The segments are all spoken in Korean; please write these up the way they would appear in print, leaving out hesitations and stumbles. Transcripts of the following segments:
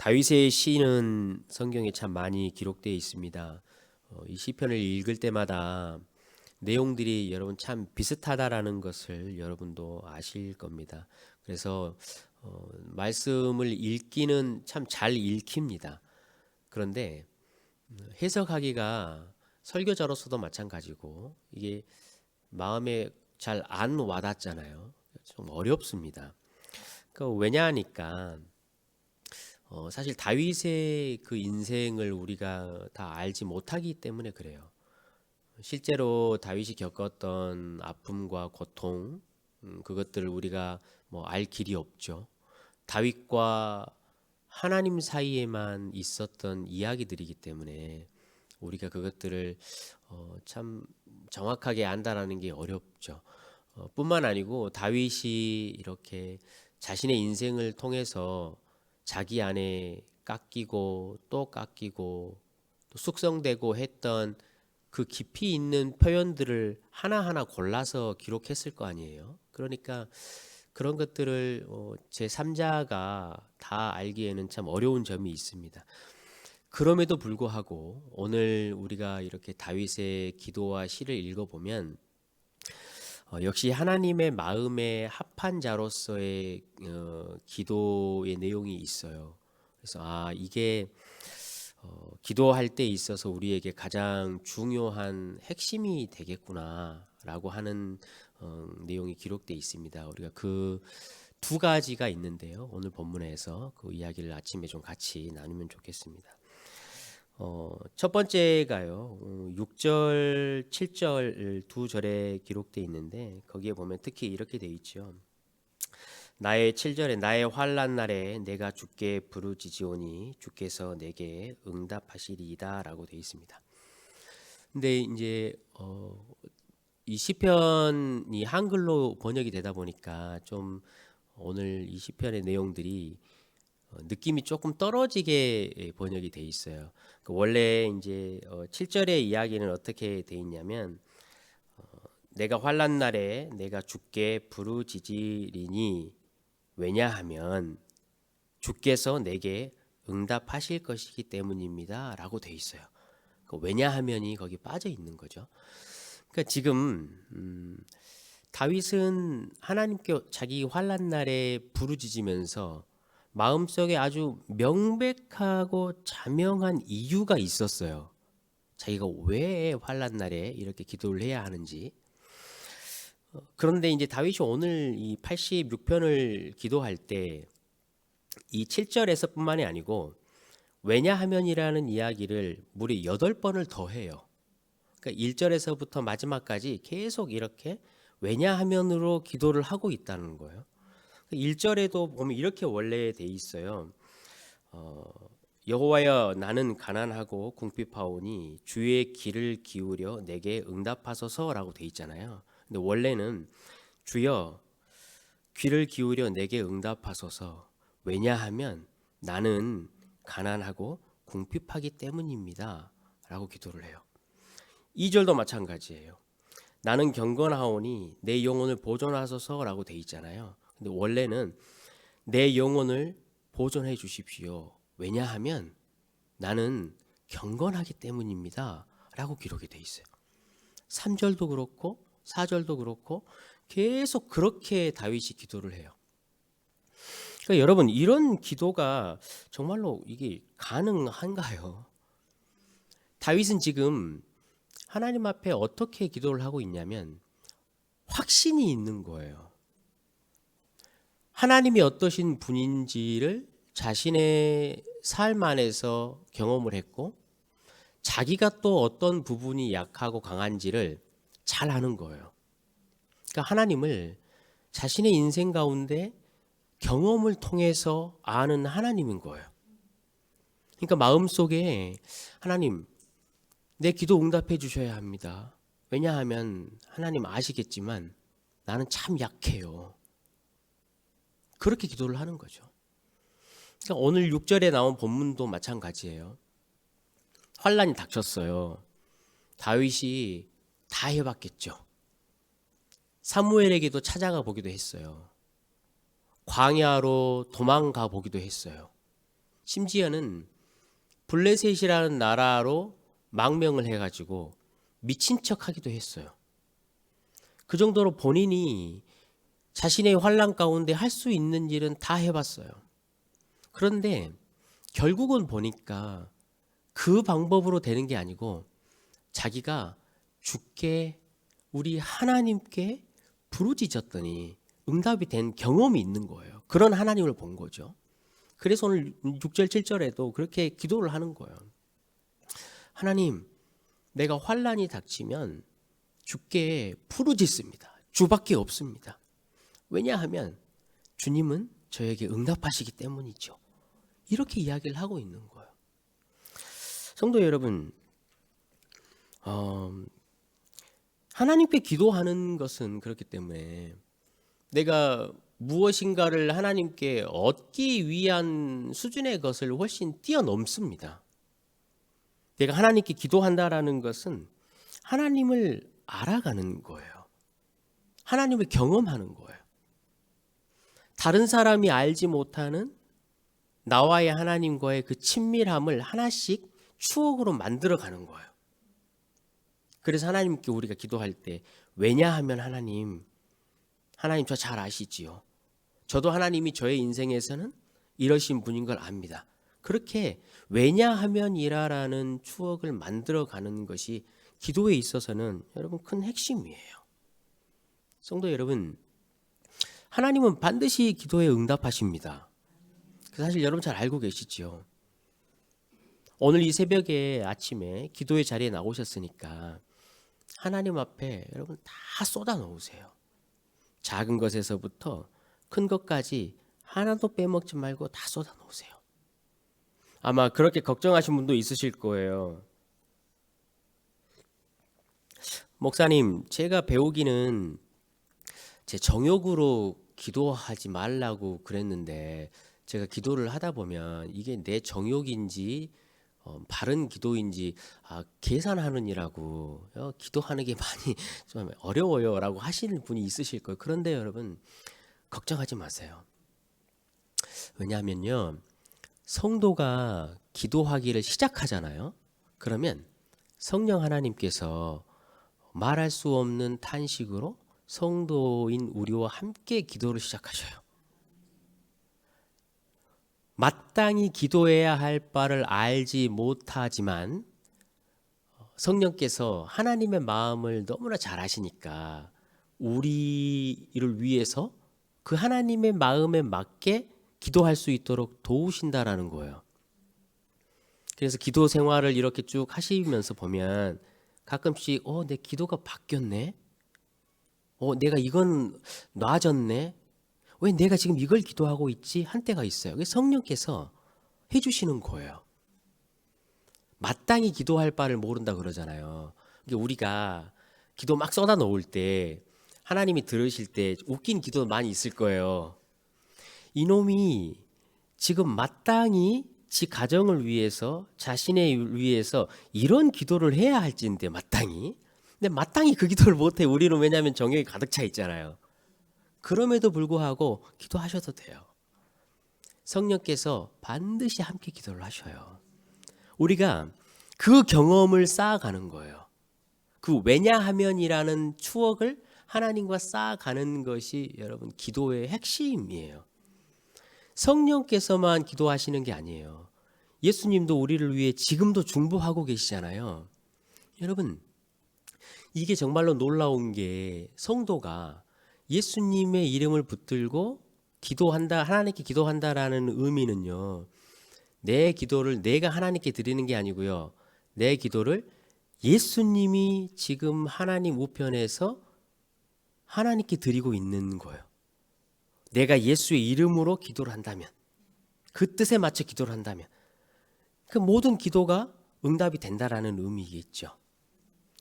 다윗의 시는 성경에 참 많이 기록되어 있습니다. 이 시편을 읽을 때마다 내용들이 여러분 참 비슷하다라는 것을 여러분도 아실 겁니다. 그래서 말씀을 읽기는 참 잘 읽힙니다. 그런데 해석하기가 설교자로서도 마찬가지고 이게 마음에 잘 안 와닿잖아요. 좀 어렵습니다. 왜냐하니까 사실 다윗의 그 인생을 우리가 다 알지 못하기 때문에 그래요. 실제로 다윗이 겪었던 아픔과 고통, 그것들을 우리가 뭐 알 길이 없죠. 다윗과 하나님 사이에만 있었던 이야기들이기 때문에 우리가 그것들을 참 정확하게 안다라는 게 어렵죠. 뿐만 아니고 다윗이 이렇게 자신의 인생을 통해서 자기 안에 깎이고 또 깎이고 또 숙성되고 했던 그 깊이 있는 표현들을 하나하나 골라서 기록했을 거 아니에요. 그러니까 그런 것들을 제3자가 다 알기에는 참 어려운 점이 있습니다. 그럼에도 불구하고 오늘 우리가 이렇게 다윗의 기도와 시를 읽어보면 역시 하나님의 마음에 합한 자로서의 기도의 내용이 있어요. 그래서 이게 기도할 때 있어서 우리에게 가장 중요한 핵심이 되겠구나라고 하는 내용이 기록되어 있습니다. 우리가 그 두 가지가 있는데요. 오늘 본문에서 그 이야기를 아침에 좀 같이 나누면 좋겠습니다. 첫 번째가요. 6절, 7절 두 절에 기록되어 있는데 거기에 보면 특히 이렇게 되어 있죠. 나의 7절에 나의 환난 날에 내가 주께 부르짖으오니 주께서 내게 응답하시리이다라고 되어 있습니다. 근데 이제 이 시편이 한글로 번역이 되다 보니까 좀 오늘 이 시편의 내용들이 느낌이 조금 떨어지게 번역이 돼 있어요. 원래 이제 7절의 이야기는 어떻게 돼 있냐면 내가 환난 날에 내가 주께 부르짖으리니 왜냐하면 주께서 내게 응답하실 것이기 때문입니다라고 돼 있어요. 왜냐하면이 거기 빠져 있는 거죠. 그러니까 지금 다윗은 하나님께 자기 환난 날에 부르짖으면서 마음속에 아주 명백하고 자명한 이유가 있었어요. 자기가 왜 환난 날에 이렇게 기도를 해야 하는지. 그런데 이제 다윗이 오늘 이 86편을 기도할 때 이 7절에서뿐만이 아니고 왜냐하면이라는 이야기를 무려 8번을 더 해요. 그러니까 1절에서부터 마지막까지 계속 이렇게 왜냐하면으로 기도를 하고 있다는 거예요. 1절에도 보면 이렇게 원래 돼 있어요. 여호와여 나는 가난하고 궁핍하오니 주의 귀를 기울여 내게 응답하소서라고 돼 있잖아요. 근데 원래는 주여 귀를 기울여 내게 응답하소서 왜냐하면 나는 가난하고 궁핍하기 때문입니다 라고 기도를 해요. 2절도 마찬가지예요. 나는 경건하오니 내 영혼을 보존하소서라고 돼 있잖아요. 근데 원래는 내 영혼을 보존해 주십시오. 왜냐하면 나는 경건하기 때문입니다. 라고 기록이 돼 있어요. 3절도 그렇고 4절도 그렇고 계속 그렇게 다윗이 기도를 해요. 그러니까 여러분 이런 기도가 정말로 이게 가능한가요? 다윗은 지금 하나님 앞에 어떻게 기도를 하고 있냐면 확신이 있는 거예요. 하나님이 어떠신 분인지를 자신의 삶 안에서 경험을 했고 자기가 또 어떤 부분이 약하고 강한지를 잘 아는 거예요. 그러니까 하나님을 자신의 인생 가운데 경험을 통해서 아는 하나님인 거예요. 그러니까 마음속에 하나님 내 기도 응답해 주셔야 합니다. 왜냐하면 하나님 아시겠지만 나는 참 약해요. 그렇게 기도를 하는 거죠. 그러니까 오늘 6절에 나온 본문도 마찬가지예요. 환란이 닥쳤어요. 다윗이 다 해봤겠죠. 사무엘에게도 찾아가 보기도 했어요. 광야로 도망가 보기도 했어요. 심지어는 블레셋이라는 나라로 망명을 해가지고 미친 척하기도 했어요. 그 정도로 본인이 자신의 환난 가운데 할 수 있는 일은 다 해봤어요. 그런데 결국은 보니까 그 방법으로 되는 게 아니고 자기가 주께 우리 하나님께 부르짖었더니 응답이 된 경험이 있는 거예요. 그런 하나님을 본 거죠. 그래서 오늘 6절 7절에도 그렇게 기도를 하는 거예요. 하나님, 내가 환난이 닥치면 주께 부르짖습니다. 주밖에 없습니다. 왜냐하면 주님은 저에게 응답하시기 때문이죠. 이렇게 이야기를 하고 있는 거예요. 성도 여러분, 하나님께 기도하는 것은 그렇기 때문에 내가 무엇인가를 하나님께 얻기 위한 수준의 것을 훨씬 뛰어넘습니다. 내가 하나님께 기도한다라는 것은 하나님을 알아가는 거예요. 하나님을 경험하는 거예요. 다른 사람이 알지 못하는 나와의 하나님과의 그 친밀함을 하나씩 추억으로 만들어가는 거예요. 그래서 하나님께 우리가 기도할 때 왜냐하면 하나님 저 잘 아시지요. 저도 하나님이 저의 인생에서는 이러신 분인 걸 압니다. 그렇게 왜냐하면이라는 추억을 만들어가는 것이 기도에 있어서는 여러분 큰 핵심이에요. 성도 여러분, 하나님은 반드시 기도에 응답하십니다. 사실 여러분 잘 알고 계시죠. 오늘 이 새벽에 아침에 기도의 자리에 나오셨으니까 하나님 앞에 여러분 다 쏟아 놓으세요. 작은 것에서부터 큰 것까지 하나도 빼먹지 말고 다 쏟아 놓으세요. 아마 그렇게 걱정하신 분도 있으실 거예요. 목사님, 제가 배우기는 제 정욕으로 기도하지 말라고 그랬는데 제가 기도를 하다 보면 이게 내 정욕인지 바른 기도인지 계산하느니라고 기도하는 게 많이 좀 어려워요 라고 하시는 분이 있으실 거예요. 그런데 여러분 걱정하지 마세요. 왜냐하면요, 성도가 기도하기를 시작하잖아요. 그러면 성령 하나님께서 말할 수 없는 탄식으로 성도인 우리와 함께 기도를 시작하셔요. 마땅히 기도해야 할 바를 알지 못하지만 성령께서 하나님의 마음을 너무나 잘 아시니까 우리를 위해서 그 하나님의 마음에 맞게 기도할 수 있도록 도우신다라는 거예요. 그래서 기도 생활을 이렇게 쭉 하시면서 보면 가끔씩 내 기도가 바뀌었네. 내가 이건 놔졌네. 왜 내가 지금 이걸 기도하고 있지? 한 때가 있어요. 성령께서 해주시는 거예요. 마땅히 기도할 바를 모른다 그러잖아요. 우리가 기도 막 쏟아 놓을 때 하나님이 들으실 때 웃긴 기도 많이 있을 거예요. 이놈이 지금 마땅히 지 가정을 위해서 자신을 위해서 이런 기도를 해야 할지인데 근데 마땅히 그 기도를 못해. 우리는 왜냐하면 정욕이 가득 차 있잖아요. 그럼에도 불구하고 기도하셔도 돼요. 성령께서 반드시 함께 기도를 하셔요. 우리가 그 경험을 쌓아가는 거예요. 그 왜냐하면이라는 추억을 하나님과 쌓아가는 것이 여러분 기도의 핵심이에요. 성령께서만 기도하시는 게 아니에요. 예수님도 우리를 위해 지금도 중보하고 계시잖아요. 여러분, 이게 정말로 놀라운 게 성도가 예수님의 이름을 붙들고 기도한다, 하나님께 기도한다라는 의미는요, 내 기도를 내가 하나님께 드리는 게 아니고요, 내 기도를 예수님이 지금 하나님 우편에서 하나님께 드리고 있는 거예요. 내가 예수의 이름으로 기도를 한다면, 그 뜻에 맞춰 기도를 한다면 그 모든 기도가 응답이 된다라는 의미겠죠.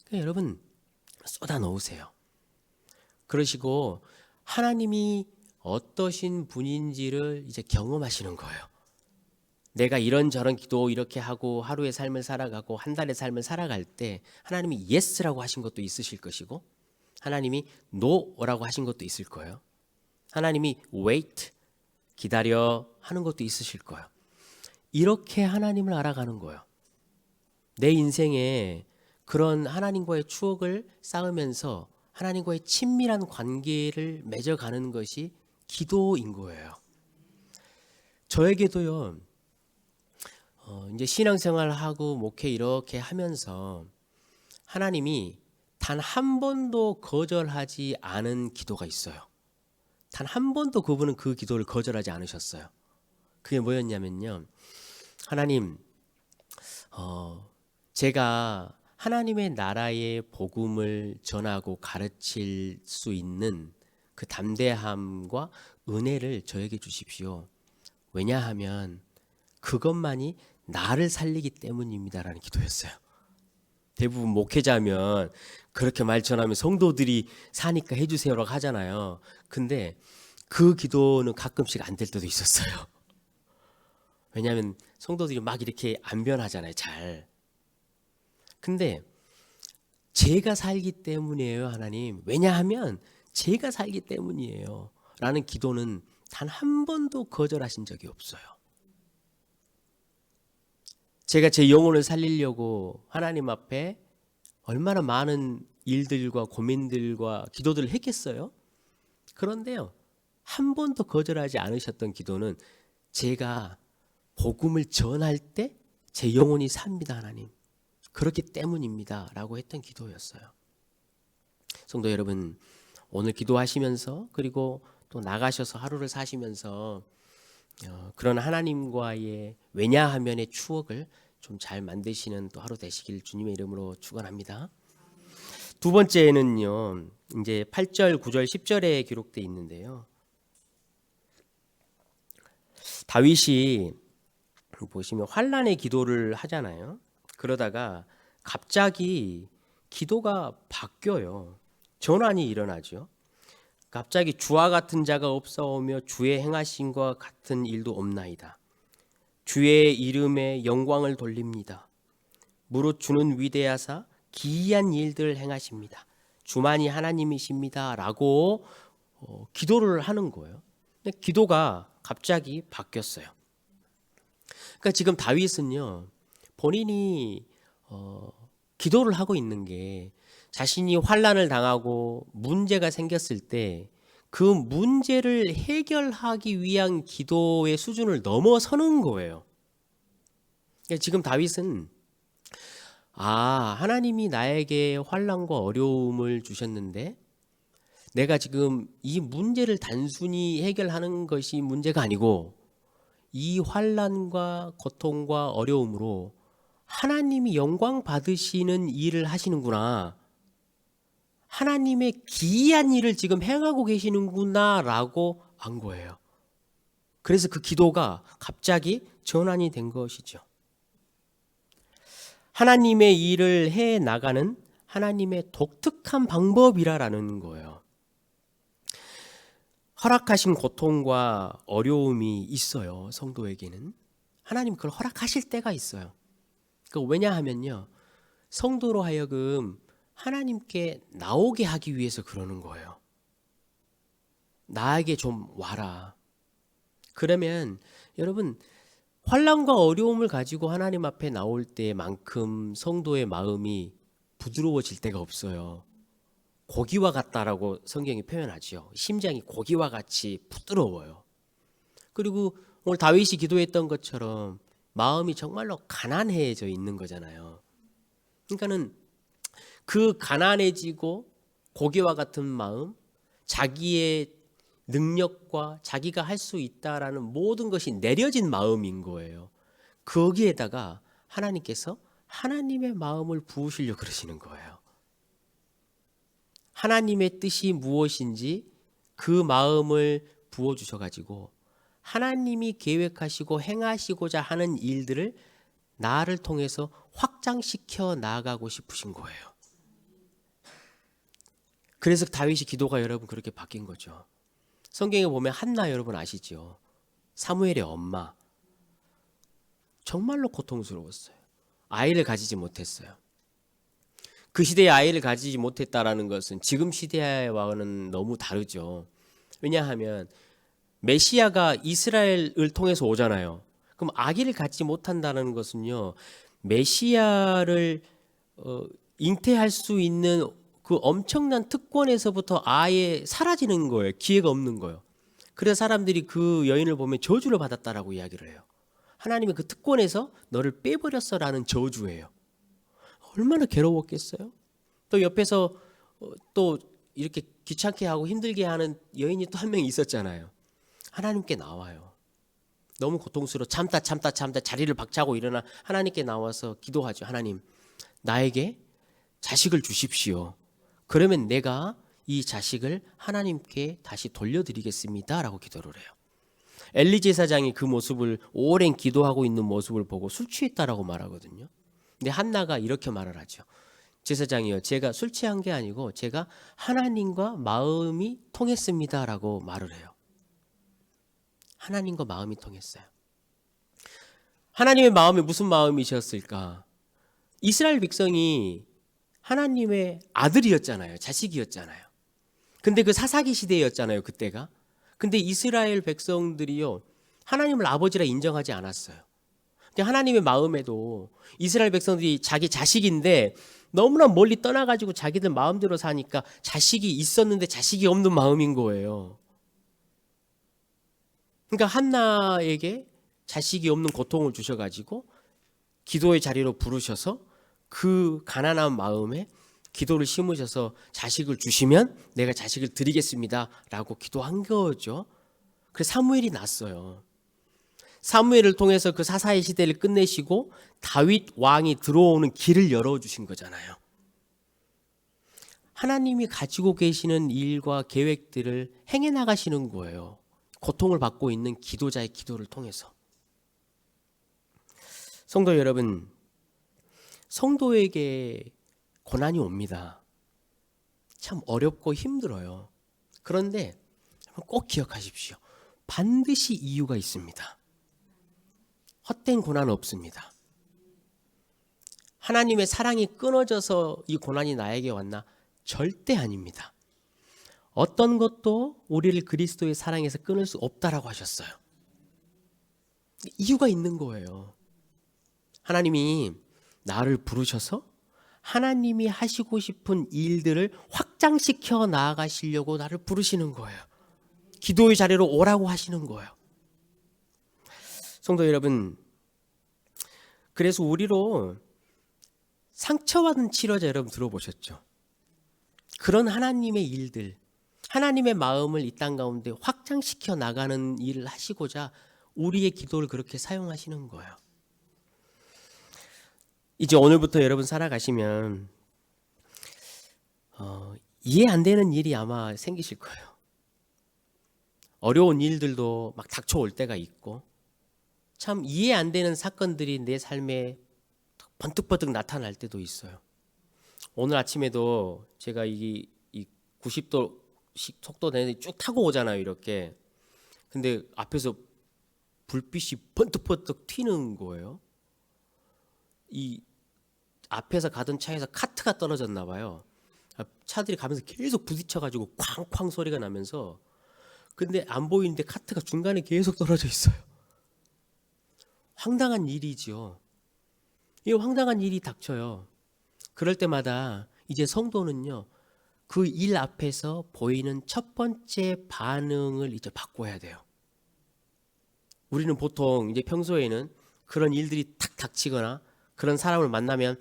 그러니까 여러분 쏟아 넣으세요. 그러시고 하나님이 어떠신 분인지를 이제 경험하시는 거예요. 내가 이런저런 기도 이렇게 하고 하루의 삶을 살아가고 한 달의 삶을 살아갈 때 하나님이 예스라고 하신 것도 있으실 것이고 하나님이 노라고 하신 것도 있을 거예요. 하나님이 wait, 기다려 하는 것도 있으실 거예요. 이렇게 하나님을 알아가는 거예요. 내 인생에 그런 하나님과의 추억을 쌓으면서 하나님과의 친밀한 관계를 맺어가는 것이 기도인 거예요. 저에게도요, 이제 신앙생활하고 목회 이렇게 하면서 하나님이 단 한 번도 거절하지 않은 기도가 있어요. 단 한 번도 그분은 그 기도를 거절하지 않으셨어요. 그게 뭐였냐면요. 하나님, 제가 하나님의 나라의 복음을 전하고 가르칠 수 있는 그 담대함과 은혜를 저에게 주십시오. 왜냐하면 그것만이 나를 살리기 때문입니다라는 기도였어요. 대부분 목회자면 그렇게 말 전하면 성도들이 사니까 해주세요라고 하잖아요. 근데 그 기도는 가끔씩 안 될 때도 있었어요. 왜냐하면 성도들이 막 이렇게 안 변하잖아요, 잘. 근데 제가 살기 때문이에요, 하나님. 왜냐하면 제가 살기 때문이에요 라는 기도는 단 한 번도 거절하신 적이 없어요. 제가 제 영혼을 살리려고 하나님 앞에 얼마나 많은 일들과 고민들과 기도들을 했겠어요? 그런데요, 한 번도 거절하지 않으셨던 기도는 제가 복음을 전할 때 제 영혼이 삽니다, 하나님. 그렇기 때문입니다 라고 했던 기도였어요. 성도 여러분, 오늘 기도하시면서 그리고 또 나가셔서 하루를 사시면서 그런 하나님과의 왜냐하면의 추억을 좀 잘 만드시는 또 하루 되시길 주님의 이름으로 축원합니다. 두 번째는요, 이제 8절, 9절, 10절에 기록되어 있는데요. 다윗이 보시면 환난의 기도를 하잖아요. 그러다가 갑자기 기도가 바뀌어요. 전환이 일어나죠. 갑자기 주와 같은 자가 없사오며 주의 행하심과 같은 일도 없나이다. 주의 이름에 영광을 돌립니다. 무릇 주는 위대하사 기이한 일들을 행하십니다. 주만이 하나님이십니다 라고 기도를 하는 거예요. 근데 기도가 갑자기 바뀌었어요. 그러니까 지금 다윗은요, 본인이 기도를 하고 있는 게 자신이 환난을 당하고 문제가 생겼을 때 그 문제를 해결하기 위한 기도의 수준을 넘어서는 거예요. 그러니까 지금 다윗은 하나님이 나에게 환난과 어려움을 주셨는데 내가 지금 이 문제를 단순히 해결하는 것이 문제가 아니고 이 환난과 고통과 어려움으로 하나님이 영광 받으시는 일을 하시는구나. 하나님의 기이한 일을 지금 행하고 계시는구나 라고 안 거예요. 그래서 그 기도가 갑자기 전환이 된 것이죠. 하나님의 일을 해 나가는 하나님의 독특한 방법이라는 거예요. 허락하신 고통과 어려움이 있어요. 성도에게는 하나님 그걸 허락하실 때가 있어요. 왜냐하면요, 성도로 하여금 하나님께 나오게 하기 위해서 그러는 거예요. 나에게 좀 와라. 그러면 여러분, 환난과 어려움을 가지고 하나님 앞에 나올 때만큼 성도의 마음이 부드러워질 때가 없어요. 고기와 같다라고 성경이 표현하죠. 심장이 고기와 같이 부드러워요. 그리고 오늘 다윗이 기도했던 것처럼 마음이 정말로 가난해져 있는 거잖아요. 그러니까는 그 가난해지고 고기와 같은 마음, 자기의 능력과 자기가 할 수 있다라는 모든 것이 내려진 마음인 거예요. 거기에다가 하나님께서 하나님의 마음을 부으시려고 그러시는 거예요. 하나님의 뜻이 무엇인지 그 마음을 부어주셔가지고 하나님이 계획하시고 행하시고자 하는 일들을 나를 통해서 확장시켜 나아가고 싶으신 거예요. 그래서 다윗이 기도가 여러분 그렇게 바뀐 거죠. 성경에 보면 한나 여러분 아시죠? 사무엘의 엄마. 정말로 고통스러웠어요. 아이를 가지지 못했어요. 그 시대에 아이를 가지지 못했다라는 것은 지금 시대와는 너무 다르죠. 왜냐하면 메시아가 이스라엘을 통해서 오잖아요. 그럼 아기를 갖지 못한다는 것은요, 메시아를 잉태할 수 있는 그 엄청난 특권에서부터 아예 사라지는 거예요. 기회가 없는 거예요. 그래서 사람들이 그 여인을 보면 저주를 받았다라고 이야기를 해요. 하나님의 그 특권에서 너를 빼버렸어라는 저주예요. 얼마나 괴로웠겠어요? 또 옆에서 또 이렇게 귀찮게 하고 힘들게 하는 여인이 또 한 명 있었잖아요. 하나님께 나와요. 너무 고통스러워 참다 자리를 박차고 일어나 하나님께 나와서 기도하죠. 하나님, 나에게 자식을 주십시오. 그러면 내가 이 자식을 하나님께 다시 돌려드리겠습니다 라고 기도를 해요. 엘리 제사장이 그 모습을 오랜 기도하고 있는 모습을 보고 술 취했다라고 말하거든요. 근데 한나가 이렇게 말을 하죠. 제사장이요, 제가 술 취한 게 아니고 제가 하나님과 마음이 통했습니다 라고 말을 해요. 하나님과 마음이 통했어요. 하나님의 마음이 무슨 마음이셨을까? 이스라엘 백성이 하나님의 아들이었잖아요. 자식이었잖아요. 근데 그 사사기 시대였잖아요. 그때가. 근데 이스라엘 백성들이요, 하나님을 아버지라 인정하지 않았어요. 근데 하나님의 마음에도 이스라엘 백성들이 자기 자식인데 너무나 멀리 떠나가지고 자기들 마음대로 사니까 자식이 있었는데 자식이 없는 마음인 거예요. 그러니까 한나에게 자식이 없는 고통을 주셔가지고 기도의 자리로 부르셔서 그 가난한 마음에 기도를 심으셔서 자식을 주시면 내가 자식을 드리겠습니다 라고 기도한 거죠. 그래서 사무엘이 났어요. 사무엘을 통해서 그 사사의 시대를 끝내시고 다윗 왕이 들어오는 길을 열어주신 거잖아요. 하나님이 가지고 계시는 일과 계획들을 행해 나가시는 거예요. 고통을 받고 있는 기도자의 기도를 통해서. 성도 여러분, 성도에게 고난이 옵니다. 참 어렵고 힘들어요. 그런데 꼭 기억하십시오. 반드시 이유가 있습니다. 헛된 고난은 없습니다. 하나님의 사랑이 끊어져서 이 고난이 나에게 왔나? 절대 아닙니다. 어떤 것도 우리를 그리스도의 사랑에서 끊을 수 없다라고 하셨어요. 이유가 있는 거예요. 하나님이 나를 부르셔서 하나님이 하시고 싶은 일들을 확장시켜 나아가시려고 나를 부르시는 거예요. 기도의 자리로 오라고 하시는 거예요. 성도 여러분, 그래서 우리로 상처받은 치료자 여러분 들어보셨죠? 그런 하나님의 일들, 하나님의 마음을 이 땅 가운데 확장시켜 나가는 일을 하시고자 우리의 기도를 그렇게 사용하시는 거예요. 이제 오늘부터 여러분 살아가시면 이해 안 되는 일이 아마 생기실 거예요. 어려운 일들도 막 닥쳐올 때가 있고 참 이해 안 되는 사건들이 내 삶에 번뜩번뜩 나타날 때도 있어요. 오늘 아침에도 제가 이 90도 속도 내는데 쭉 타고 오잖아요, 이렇게. 근데 앞에서 불빛이 번뜩번뜩 튀는 거예요. 이 앞에서 가던 차에서 카트가 떨어졌나 봐요. 차들이 가면서 계속 부딪혀가지고 쾅쾅 소리가 나면서, 근데 안 보이는데 카트가 중간에 계속 떨어져 있어요. 황당한 일이지요. 이 황당한 일이 닥쳐요. 그럴 때마다 이제 성도는요, 그 일 앞에서 보이는 첫 번째 반응을 이제 바꿔야 돼요. 우리는 보통 이제 평소에는 그런 일들이 탁 닥치거나 그런 사람을 만나면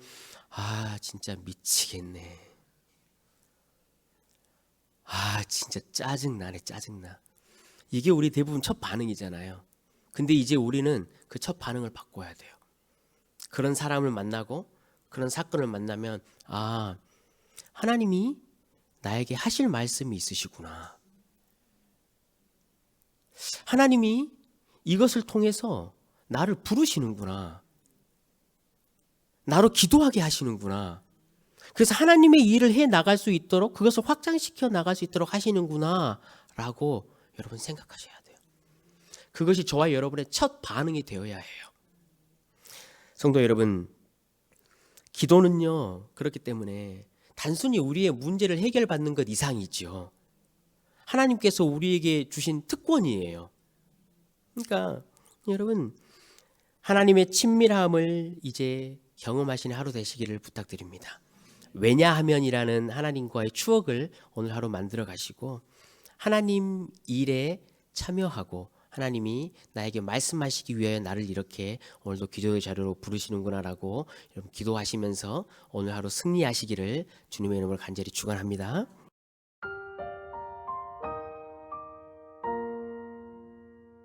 진짜 미치겠네. 진짜 짜증나네, 짜증나. 이게 우리 대부분 첫 반응이잖아요. 근데 이제 우리는 그 첫 반응을 바꿔야 돼요. 그런 사람을 만나고 그런 사건을 만나면 하나님이 나에게 하실 말씀이 있으시구나. 하나님이 이것을 통해서 나를 부르시는구나. 나로 기도하게 하시는구나. 그래서 하나님의 일을 해 나갈 수 있도록, 그것을 확장시켜 나갈 수 있도록 하시는구나 라고 여러분 생각하셔야 돼요. 그것이 저와 여러분의 첫 반응이 되어야 해요. 성도 여러분, 기도는요, 그렇기 때문에 단순히 우리의 문제를 해결받는 것 이상이죠. 하나님께서 우리에게 주신 특권이에요. 그러니까 여러분, 하나님의 친밀함을 이제 경험하시는 하루 되시기를 부탁드립니다. 왜냐하면이라는 하나님과의 추억을 오늘 하루 만들어 가시고 하나님 일에 참여하고 하나님이 나에게 말씀하시기 위하여 나를 이렇게 오늘도 기도의 자료로 부르시는구나라고 여러분 기도하시면서 오늘 하루 승리하시기를 주님의 이름으로 간절히 축원합니다.